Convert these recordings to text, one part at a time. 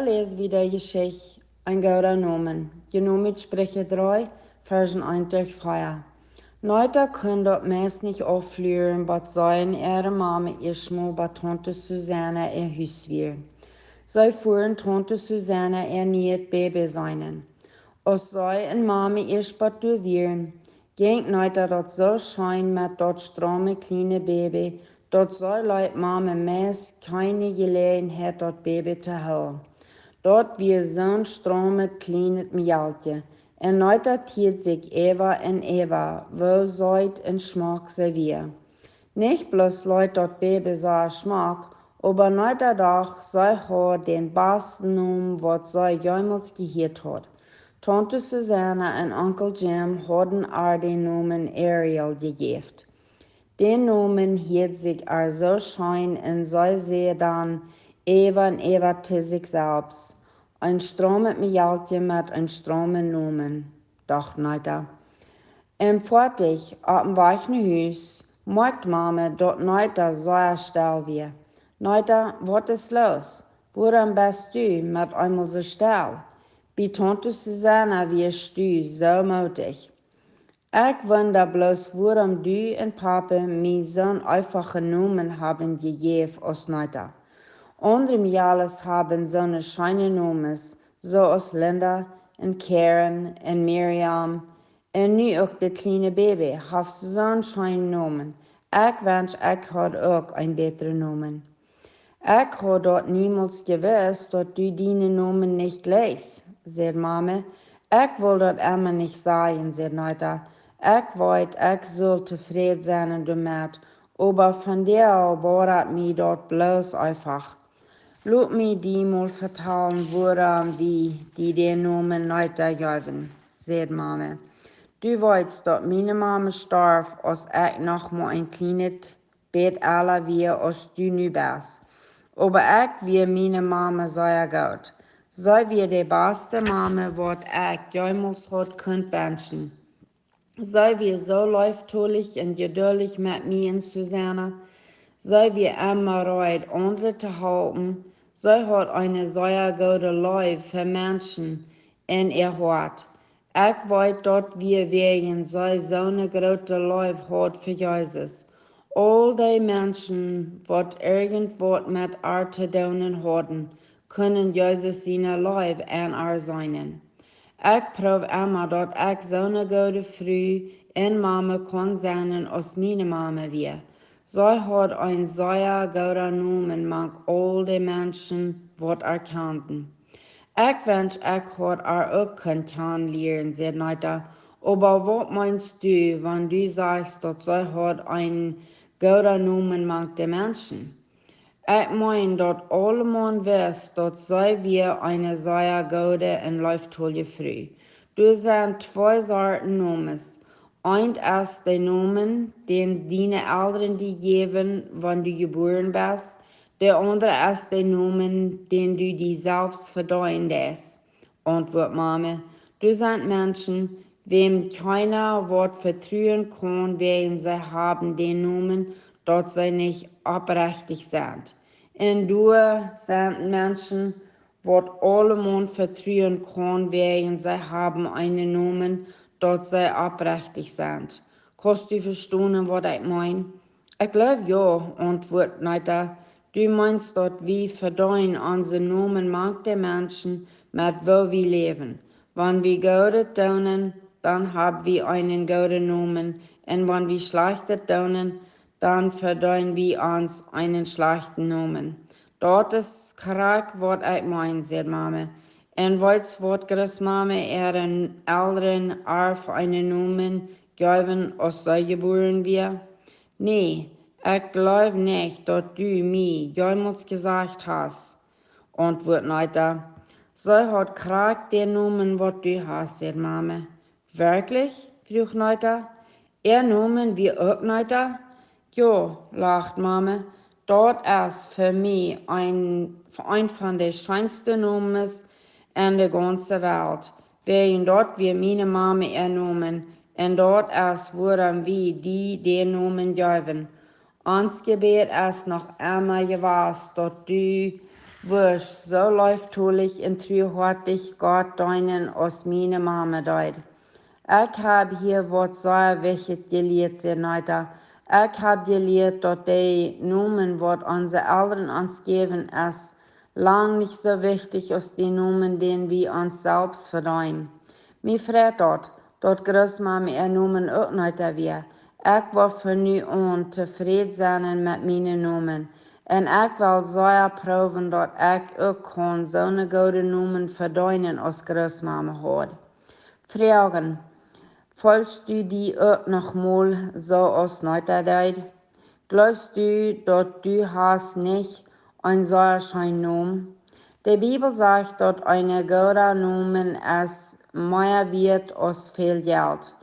lesen wir die Geschichte ein guter Nomen. Genommen Sprüche 3, Versen 1 durch 4. Neuter können dort meist nicht auflüren, was seien ihre Mama erstmal bei Tante Susanne ihr Hüs wir. Zij fuhren Tante Susanne ihr niet Baby seinen. Als zij en Mama eerst wat duwieren, ging neuter dat so schein met dat stramme kleine Baby, dat zij leit Mama meest keine Gelegenheit dat Baby te houden. Dort wir zo'n stramme kleine Mjaltje. En neuter tiert sich Eva en Eva, wo seid en Schmack servier. Nicht bloß Leut dat Baby so Schmack, aber neuter Tag sei hat den besten Namen, was sei jemals gehört hat. Tante Susanne und Onkel Jim hadden den Namen Ariel gegeben. Den Namen hielt sich so schein und sei sie dann Eva und Eva zu sich selbst. Ein stromet Mjaltje mit ein stromen Namen, dacht neuter. Fertig, op een weichen huis, maakt Mama dat neuter so stil wie. Neuter, wat is los? Waarom bist du met einmal so stil? Bij Tante Susanne wirst du so mutig. Ich wonder bloß, warum du und Papa mir so'n einfache Namen haben gegeben als neuter. Andere Mädels haben so eine scheine Namen, so als Linda und Karen und Miriam. En nu ook de kleine baby heeft zo'n schein Namen. Ik wens ik had ook een betere Namen. Ik had dat niemals gewusst, dat du die Namen nicht leest, zei Mama. Ik wil dat immer nicht sagen, zei Neuter. Ik weet, ik zal tevreden zijn damit, aber von dir war mir dat bloß einfach. Laat me die mal vertellen, waarom die den Namen Neuter geven, zei Mama. Du weißt, dat meine Mama starb, als ich noch mal ein kleines Bett aller wie als du nu bist. Aber ich wie meine Mama sehr gut. Sei wie die beste Mama, wat ich jemals hat könnt wünschen. Sei wie so läuftolig und geduldig mit mir und Susanne. Sei wie immer bereit, andere zu helfen. Sei hat eine sehr gute Liebe für Menschen in ihr Hart. Ich weiß, dass wir wegen so eine große Liebe hat für Jesus. All die Menschen, die irgendwas mit ihr zu tun haben, können Jesus seine Liebe an sein. Ich probe immer, dass ich so eine gute Frau und Mama kann sein, als meine Mama wir. Sie hat ein sehr guter Namen, mag all die Menschen, die kannten. Ich wünsch, ich had auch kennenlernen, zei Neuter. Aber was meinst du, wenn du sagst, dass sie hat ein guter Namen mag die Menschen? Ich mein, dass alle man weiß, dass sie wir eine sehr gute und läuftolle Frau. Du sind zwei Sorten Namens. Ein ist der Namen, den deine Eltern dir geben, wenn du geboren bist. Der andere ist der Namen, den du dir selbst verdient hast. Antwort Mama. Du sind Menschen, wem keiner Wort vertrauen kann, wegen sie haben den Namen, dass sie nicht aufrichtig sind. Und du sind Menschen, wat allemal vertrauen kann, wegen sie haben einen Namen, dass sie aufrichtig sind. Kannst du verstehen, was ich meine? Ich glaube ja, antwortet Neuter. Du meinst, dass wir verdienen unsere Namen mag der Menschen, mit wo wir leben. Wenn wir Gute tun, dann haben wir einen guten Namen. Und wenn wir Schlechte tun, dann verdienen wir uns einen schlechten Namen. Dort ist korrekt, was ich meine, sagt Mama. Und weißt du, was Großmama ihren Eltern auf einen Namen geben, als sie geboren wird? Nee, ich glaube nicht, dass du mir jemals gesagt hast, antwortet Neuter. Sie hat korrekt den Namen, was du hast, sagt Mama. Wirklich? frug Neuter. Ihr Namen wie auch Neuter? Ja, lacht Mama. Dort ist für mich ein von den schönsten Namen in der ganzen Welt. Wegen dort wir meine Mama ihr Namen. Und dort ist, woran wir die den Namen geben. Uns Gebet ist noch immer gewiss, dass du Wusch, so leuftulich und treuhartig Gott deinen aus meine Mama deid. Ich hab hier wat sehr wichtig geleerd, Senator. Ich hab geleerd, dat die Nomen, wat unsere Eltern uns geben, ist lang nicht so wichtig als die Nomen, den wir uns selbst verdienen. Mir freut dat Großmama ihr Nomen auch nicht wir. Ich war von nu an tevreden sein mit meinen Nomen. En ik wil zeer proeven dat ik ook kan zo'n goede noemen verdienen als grootmama had. Vragen. Volgst du die ook nog mal so als Neuterdeid? Glaubst du, dat du hast nicht ein solchen Namen? Die Bibel sagt, dass eine gute Nomen ist mehr wert als viel Geld.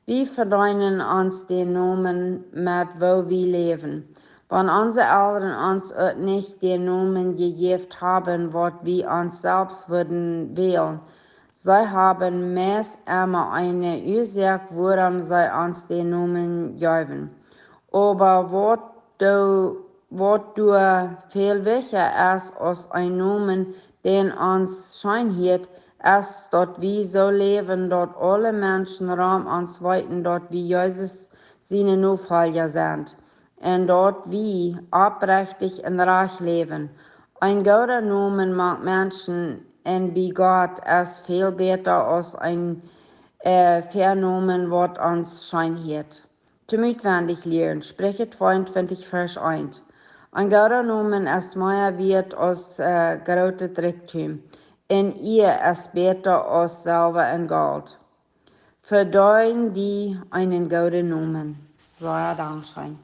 Wir verdienen uns den Namen mit wo wir leben. Wenn unsere Eltern uns auch nicht den Namen gegeben haben, was wir uns selbst würden wählen, sie haben meist immer eine Ursache, warum sie uns den Namen geben. Aber was du viel wichtiger ist als ein Namen, den uns schein hat, ist, dass wir so leben, dass alle Menschen Raum uns weiten, dass wir Jesus seine Nachfolger sind. Und dass wir aufrichtig und reich leben. Ein guter Namen macht Menschen und bei Gott ist viel besser als ein Vernomen, was uns schein hat. Zum Utwendig lernen, spreche 22 Vers 1. Ein guter Nomen ist mehr wert als große Reichtum, und ihr ist besser als Silber und Gold. Verdien die einen guten Nomen. Sei Dank sein.